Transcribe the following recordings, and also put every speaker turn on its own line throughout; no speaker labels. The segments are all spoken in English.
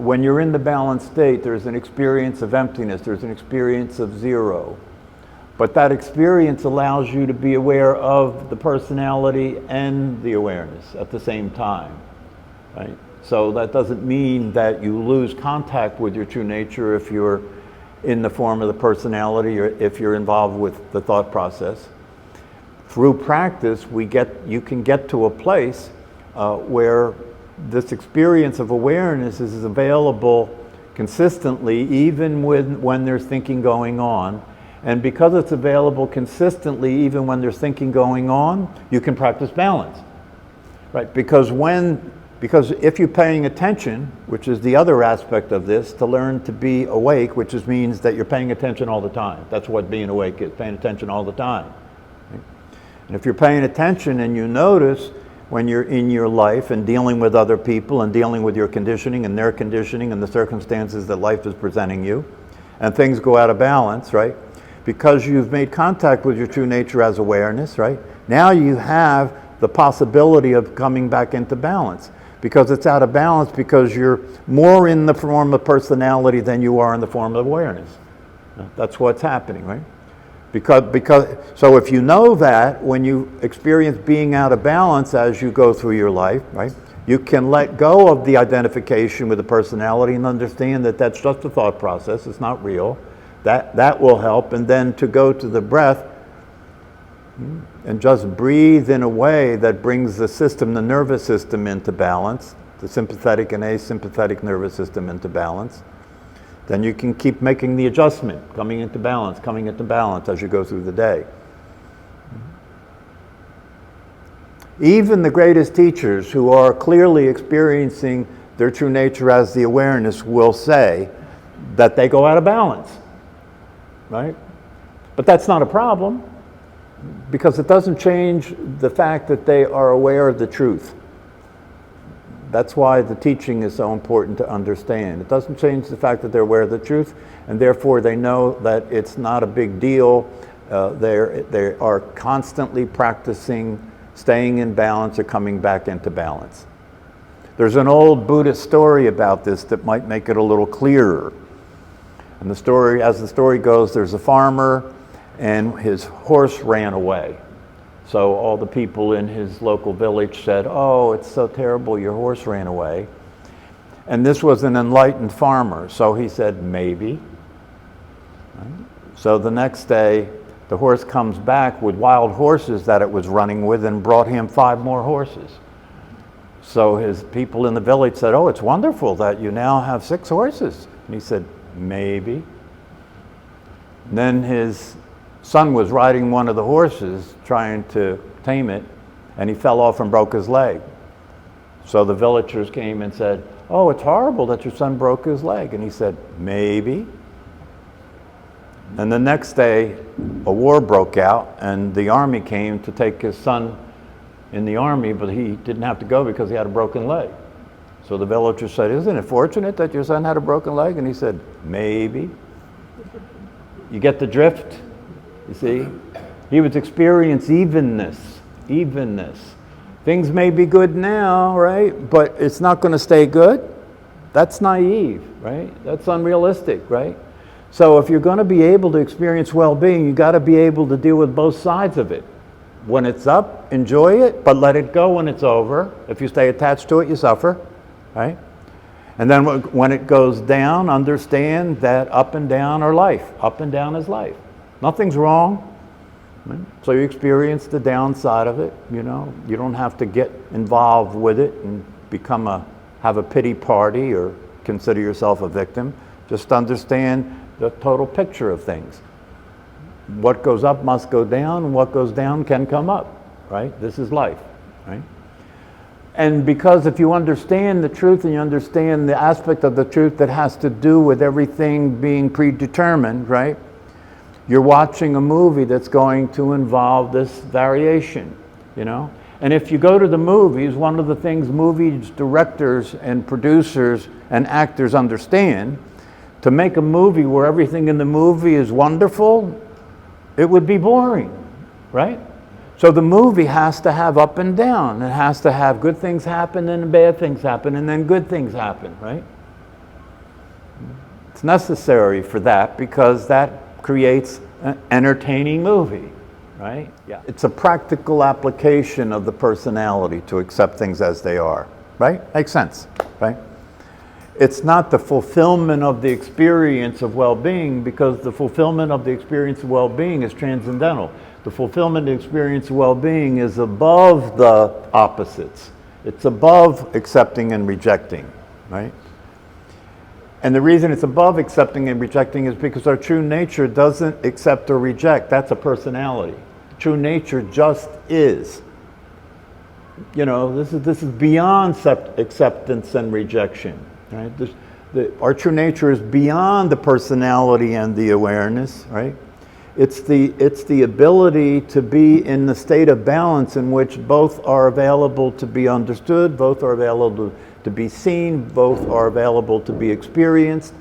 when you're in the balanced state, there's an experience of emptiness, there's an experience of zero. But that experience allows you to be aware of the personality and the awareness at the same time, right? So that doesn't mean that you lose contact with your true nature if you're in the form of the personality or if you're involved with the thought process. Through practice, you can get to a place where this experience of awareness is available consistently, even when there's thinking going on. And because it's available consistently, even when there's thinking going on, you can practice balance, right? Because if you're paying attention, which is the other aspect of this, to learn to be awake, which means that you're paying attention all the time. That's what being awake is, paying attention all the time. Right? And if you're paying attention and you notice when you're in your life and dealing with other people and dealing with your conditioning and their conditioning and the circumstances that life is presenting you, and things go out of balance, right? Because you've made contact with your true nature as awareness, right? Now you have the possibility of coming back into balance. Because it's out of balance because you're more in the form of personality than you are in the form of awareness. That's what's happening, right? So if you know that, when you experience being out of balance as you go through your life, right, you can let go of the identification with the personality and understand that that's just a thought process, it's not real. That will help. And then to go to the breath and just breathe in a way that brings the nervous system into balance, the sympathetic and asympathetic nervous system into balance. Then you can keep making the adjustment, coming into balance as you go through the day. Even the greatest teachers who are clearly experiencing their true nature as the awareness will say that they go out of balance, right? But that's not a problem, because it doesn't change the fact that they are aware of the truth. That's why the teaching is so important to understand. It doesn't change the fact that they're aware of the truth, and therefore they know that it's not a big deal. They are constantly practicing staying in balance or coming back into balance. There's an old Buddhist story about this that might make it a little clearer. And the story, as the story goes, there's a farmer and his horse ran away. So all the people in his local village said, "Oh, it's so terrible, your horse ran away." And this was an enlightened farmer, so he said, "Maybe." Right? So the next day, the horse comes back with wild horses that it was running with and brought him 5 more horses. So his people in the village said, "Oh, it's wonderful that you now have 6 horses." And he said, "Maybe." And then his son was riding one of the horses trying to tame it, and he fell off and broke his leg. So the villagers came and said, "Oh, it's horrible that your son broke his leg." And he said, "Maybe." And the next day, a war broke out, and the army came to take his son in the army, but he didn't have to go because he had a broken leg. So the villagers said, "Isn't it fortunate that your son had a broken leg?" And he said, "Maybe." You get the drift? You see? He was experiencing evenness. Things may be good now, right? But it's not going to stay good. That's naive, right? That's unrealistic, right? So if you're going to be able to experience well-being, you got to be able to deal with both sides of it. When it's up, enjoy it, but let it go when it's over. If you stay attached to it, you suffer, right? And then when it goes down, understand that up and down are life. Up and down is life. Nothing's wrong. Right? So you experience the downside of it, you know. You don't have to get involved with it and have a pity party or consider yourself a victim. Just understand the total picture of things. What goes up must go down, and what goes down can come up, right? This is life, right? And because if you understand the truth and you understand the aspect of the truth that has to do with everything being predetermined, right? You're watching a movie that's going to involve this variation, you know? And if you go to the movies, one of the things movie directors and producers and actors understand, to make a movie where everything in the movie is wonderful, it would be boring, right? So the movie has to have up and down. It has to have good things happen and bad things happen and then good things happen, right? It's necessary for that because that creates an entertaining movie, right? Yeah. It's a practical application of the personality to accept things as they are, right? Makes sense, right? It's not the fulfillment of the experience of well-being, because the fulfillment of the experience of well-being is transcendental. The fulfillment of the experience of well-being is above the opposites. It's above accepting and rejecting, right? And the reason it's above accepting and rejecting is because our true nature doesn't accept or reject. That's a personality. True nature just is. You know, this is beyond acceptance and rejection. Right? Our true nature is beyond the personality and the awareness, right? It's the ability to be in the state of balance in which both are available to be understood, both are available to be seen, both are available to be experienced.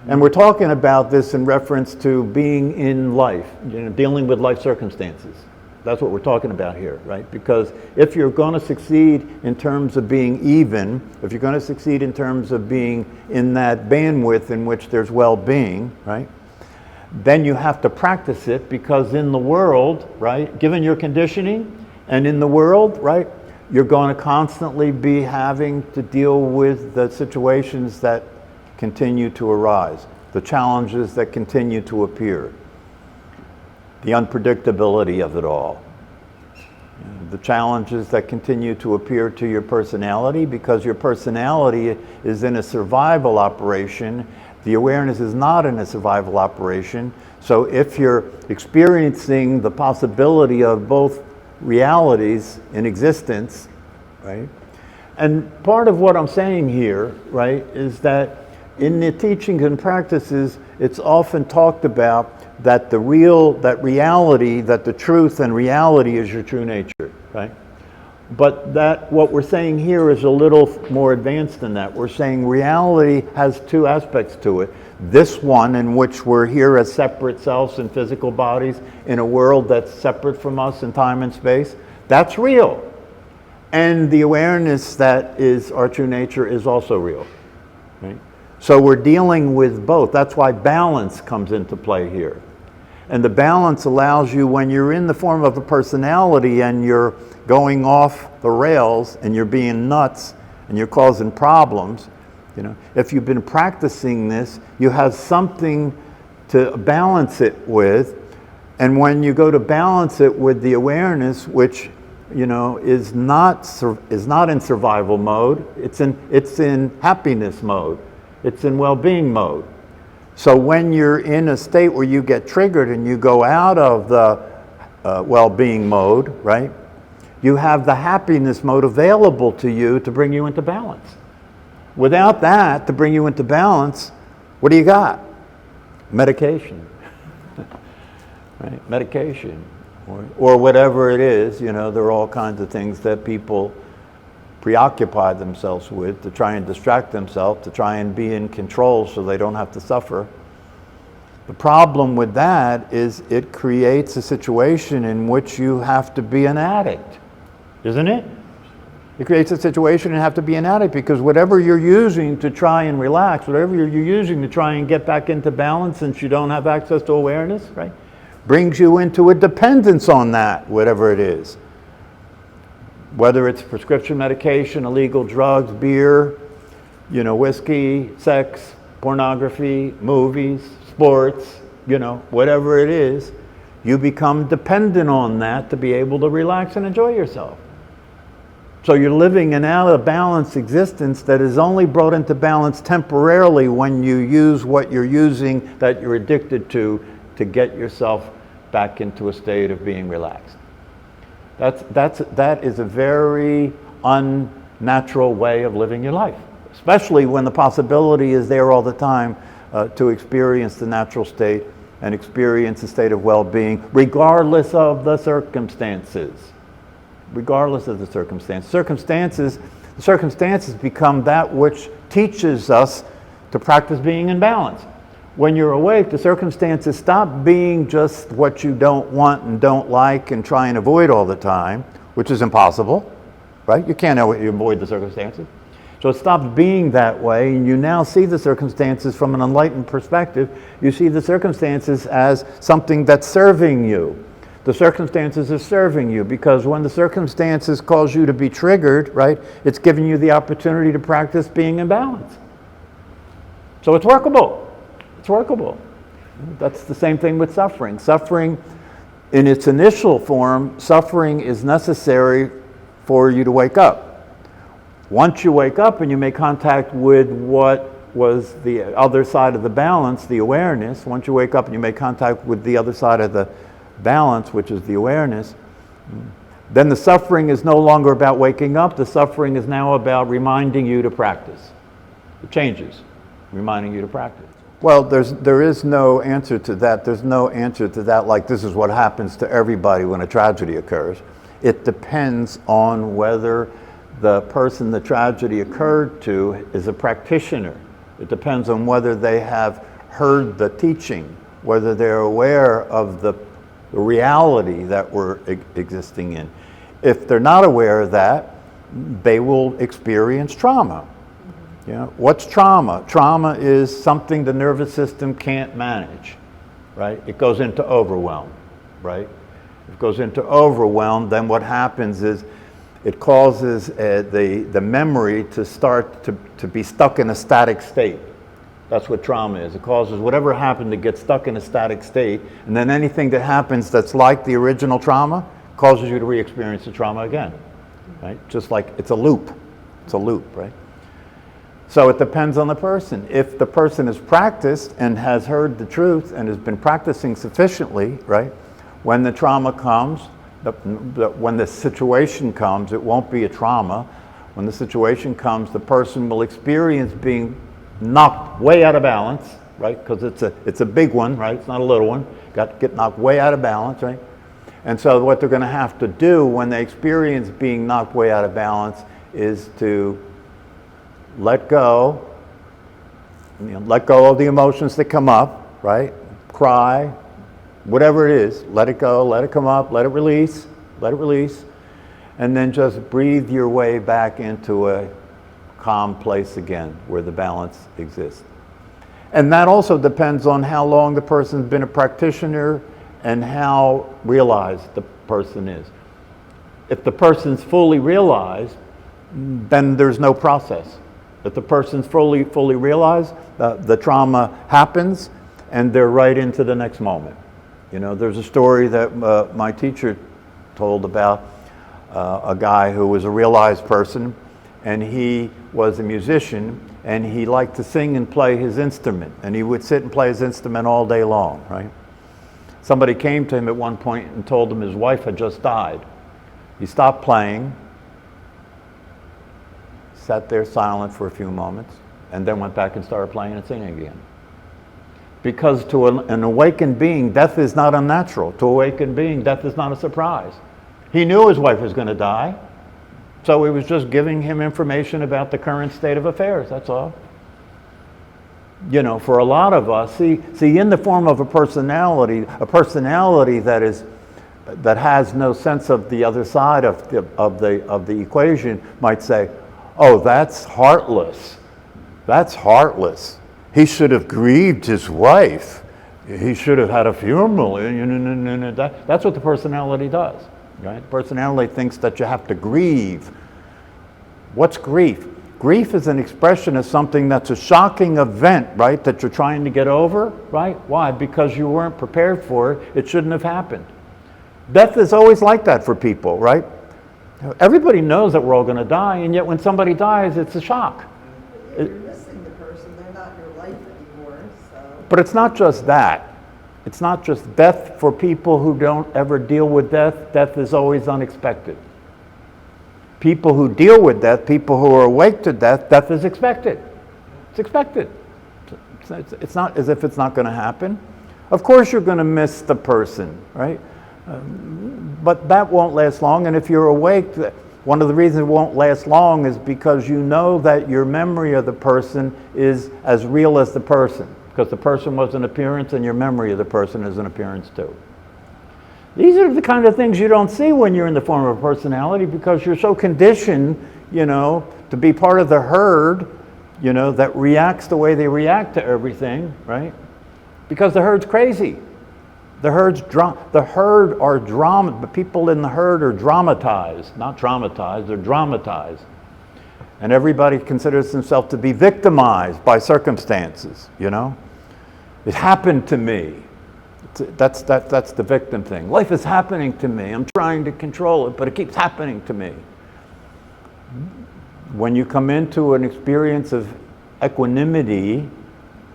And we're talking about this in reference to being in life, you know, dealing with life circumstances. That's what we're talking about here, right? Because if you're going to succeed in terms of being even, if you're going to succeed in terms of being in that bandwidth in which there's well-being, right? Then you have to practice it, because in the world, right, given your conditioning, and in the world, right, you're going to constantly be having to deal with the situations that continue to arise, the challenges that continue to appear. The unpredictability of it all. The challenges that continue to appear to your personality, because your personality is in a survival operation. The awareness is not in a survival operation. So if you're experiencing the possibility of both realities in existence, right? And part of what I'm saying here, right, is that in the teachings and practices, it's often talked about that reality, that the truth and reality is your true nature, right? But that what we're saying here is a little more advanced than that. We're saying reality has two aspects to it. This one, in which we're here as separate selves in physical bodies in a world that's separate from us in time and space, that's real. And the awareness that is our true nature is also real, right? So we're dealing with both. That's why balance comes into play here. And the balance allows you, when you're in the form of a personality and you're going off the rails and you're being nuts and you're causing problems, you know, if you've been practicing this, you have something to balance it with. And when you go to balance it with the awareness, which, you know, is not in survival mode, it's in happiness mode, it's in well-being mode. So when you're in a state where you get triggered and you go out of the well-being mode, right, you have the happiness mode available to you to bring you into balance. Without that, to bring you into balance, what do you got? Medication, right? Medication, or whatever it is. You know, there are all kinds of things that people preoccupy themselves with to try and distract themselves, to try and be in control so they don't have to suffer. The problem with that is it creates a situation in which you have to be an addict, isn't it? It creates a situation and have to be an addict, because whatever you're using to try and relax, whatever you're using to try and get back into balance, since you don't have access to awareness, right, brings you into a dependence on that, whatever it is. Whether it's prescription medication, illegal drugs, beer, you know, whiskey, sex, pornography, movies, sports, you know, whatever it is, you become dependent on that to be able to relax and enjoy yourself. So you're living an out of balance existence that is only brought into balance temporarily when you use what you're using that you're addicted to get yourself back into a state of being relaxed. That is a very unnatural way of living your life, especially when the possibility is there all the time to experience the natural state and experience a state of well-being, regardless of the circumstances. Regardless of the circumstances. The circumstances become that which teaches us to practice being in balance. When you're awake, the circumstances stop being just what you don't want and don't like and try and avoid all the time, which is impossible, right? You can't avoid the circumstances. So it stops being that way, and you now see the circumstances from an enlightened perspective. You see the circumstances as something that's serving you. The circumstances are serving you because when the circumstances cause you to be triggered, right, it's giving you the opportunity to practice being in balance. So it's workable. It's workable. That's the same thing with suffering. Suffering, in its initial form, suffering is necessary for you to wake up. Once you wake up and you make contact with what was the other side of the balance, the awareness, once you wake up and you make contact with the other side of the balance, which is the awareness, then the suffering is no longer about waking up. The suffering is now about reminding you to practice. It changes, reminding you to practice. Well, there is no answer to that. There's no answer to that like this is what happens to everybody when a tragedy occurs. It depends on whether the person the tragedy occurred to is a practitioner. It depends on whether they have heard the teaching, whether they're aware of the reality that we're existing in. If they're not aware of that, they will experience trauma. Yeah. What's trauma? Trauma is something the nervous system can't manage, right? It goes into overwhelm, right? If it goes into overwhelm, then what happens is it causes the memory to start to be stuck in a static state. That's what trauma is. It causes whatever happened to get stuck in a static state, and then anything that happens that's like the original trauma causes you to re-experience the trauma again, right? Just like it's a loop. It's a loop, right? So it depends on the person. If the person has practiced and has heard the truth and has been practicing sufficiently, right, when the trauma comes, when the situation comes, it won't be a trauma. When the situation comes, the person will experience being knocked way out of balance, right? Because it's a big one, right? It's not a little one. Got to get knocked way out of balance, right? And so what they're going to have to do when they experience being knocked way out of balance is to let go, let go of the emotions that come up, right? Cry, whatever it is, let it go, let it come up, let it release, and then just breathe your way back into a calm place again where the balance exists. And that also depends on how long the person's been a practitioner and how realized the person is. If the person's fully realized, then there's no process. If the person's fully realized, the trauma happens and they're right into the next moment. You know, there's a story that my teacher told about a guy who was a realized person, and he was a musician, and he liked to sing and play his instrument, and he would sit and play his instrument all day long, right? Somebody came to him at one point and told him his wife had just died. He stopped playing, sat there silent for a few moments, and then went back and started playing and singing again. Because to an awakened being, death is not unnatural. To an awakened being, death is not a surprise. He knew his wife was going to die, so he was just giving him information about the current state of affairs, that's all. You know, for a lot of us, see in the form of a personality that has no sense of the other side of the equation might say, oh, that's heartless. That's heartless. He should have grieved his wife. He should have had a funeral. That's what the personality does, right? The personality thinks that you have to grieve. What's grief? Grief is an expression of something that's a shocking event, right, that you're trying to get over, right? Why? Because you weren't prepared for it. It shouldn't have happened. Death is always like that for people, right? Everybody knows that we're all going to die, and yet when somebody dies, it's a shock.
You're missing the person. They're not your life anymore. So.
But it's not just that. It's not just death for people who don't ever deal with death. Death is always unexpected. People who deal with death, people who are awake to death, death is expected. It's expected. It's not as if it's not going to happen. Of course you're going to miss the person, right? But that won't last long, and if you're awake, one of the reasons it won't last long is because you know that your memory of the person is as real as the person, because the person was an appearance and your memory of the person is an appearance too. These are the kind of things you don't see when you're in the form of a personality because you're so conditioned, you know, to be part of the herd, you know, that reacts the way they react to everything, right? Because the herd's crazy. The herd are drama. The people in the herd are dramatized, not traumatized. They're dramatized, and everybody considers themselves to be victimized by circumstances. You know, it happened to me. That's the victim thing. Life is happening to me. I'm trying to control it, but it keeps happening to me. When you come into an experience of equanimity,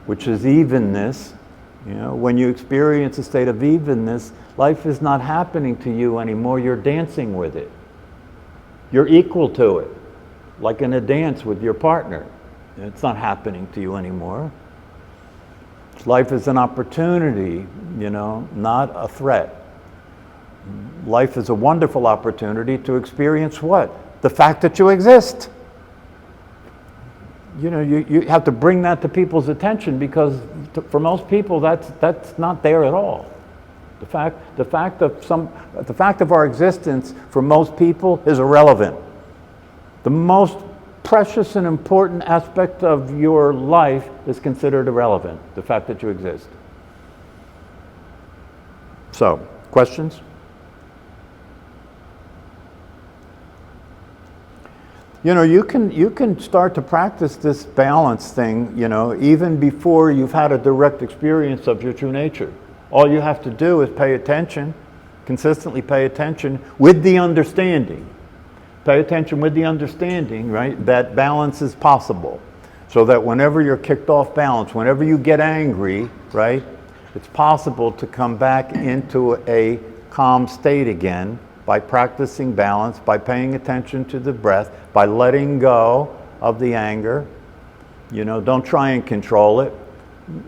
which is evenness, you know, when you experience a state of evenness, life is not happening to you anymore. You're dancing with it. You're equal to it, like in a dance with your partner. It's not happening to you anymore. Life is an opportunity, you know, not a threat. Life is a wonderful opportunity to experience what? The fact that you exist. You know, you have to bring that to people's attention, because for most people that's not there at all. The fact of our existence for most people is irrelevant. The most precious and important aspect of your life is considered irrelevant, the fact that you exist. So, questions? You know, you can start to practice this balance thing, you know, even before you've had a direct experience of your true nature. All you have to do is pay attention, consistently pay attention with the understanding. Pay attention with the understanding, right, that balance is possible. So that whenever you're kicked off balance, whenever you get angry, right, it's possible to come back into a calm state again by practicing balance, by paying attention to the breath, by letting go of the anger. You know, don't try and control it.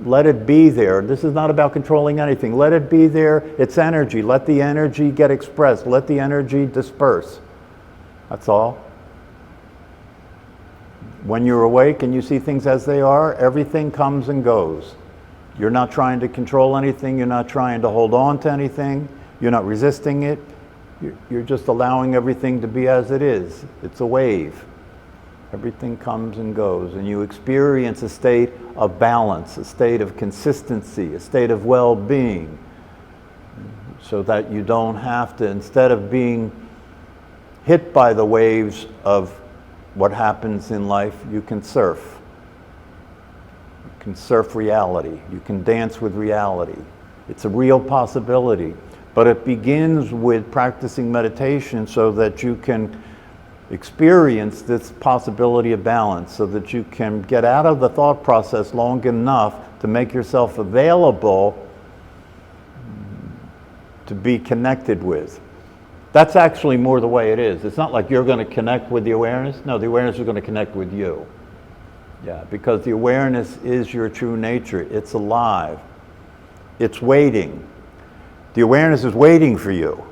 Let it be there. This is not about controlling anything. Let it be there. It's energy. Let the energy get expressed. Let the energy disperse. That's all. When you're awake and you see things as they are, everything comes and goes. You're not trying to control anything. You're not trying to hold on to anything. You're not resisting it. You're just allowing everything to be as it is. It's a wave. Everything comes and goes, and you experience a state of balance, a state of consistency, a state of well-being, so that you don't have to, instead of being hit by the waves of what happens in life, you can surf. You can surf reality. You can dance with reality. It's a real possibility. But it begins with practicing meditation so that you can experience this possibility of balance, so that you can get out of the thought process long enough to make yourself available to be connected with. That's actually more the way it is. It's not like you're going to connect with the awareness. No, the awareness is going to connect with you. Yeah, because the awareness is your true nature. It's alive. It's waiting. The awareness is waiting for you.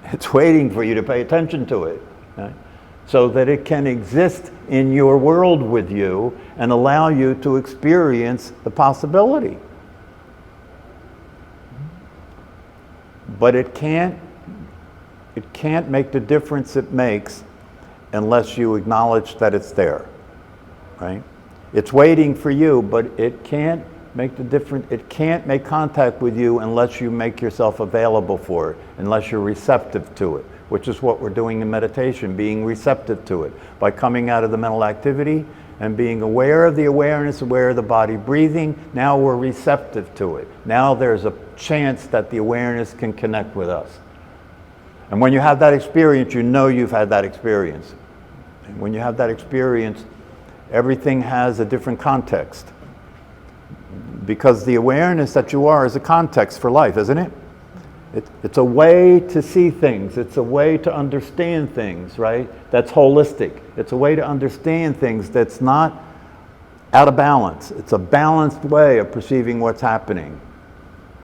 It's waiting for you to pay attention to it, right? So that it can exist in your world with you and allow you to experience the possibility. But it can't make the difference it makes unless you acknowledge that it's there, right? It's waiting for you, but it can't make the difference. It can't make contact with you unless you make yourself available for it, unless you're receptive to it, which is what we're doing in meditation, being receptive to it. By coming out of the mental activity and being aware of the awareness, aware of the body breathing, now we're receptive to it. Now there's a chance that the awareness can connect with us. And when you have that experience, you know you've had that experience. And when you have that experience, everything has a different context. Because the awareness that you are is a context for life, isn't it? It's a way to see things. It's a way to understand things, right? That's holistic. It's a way to understand things that's not out of balance. It's a balanced way of perceiving what's happening.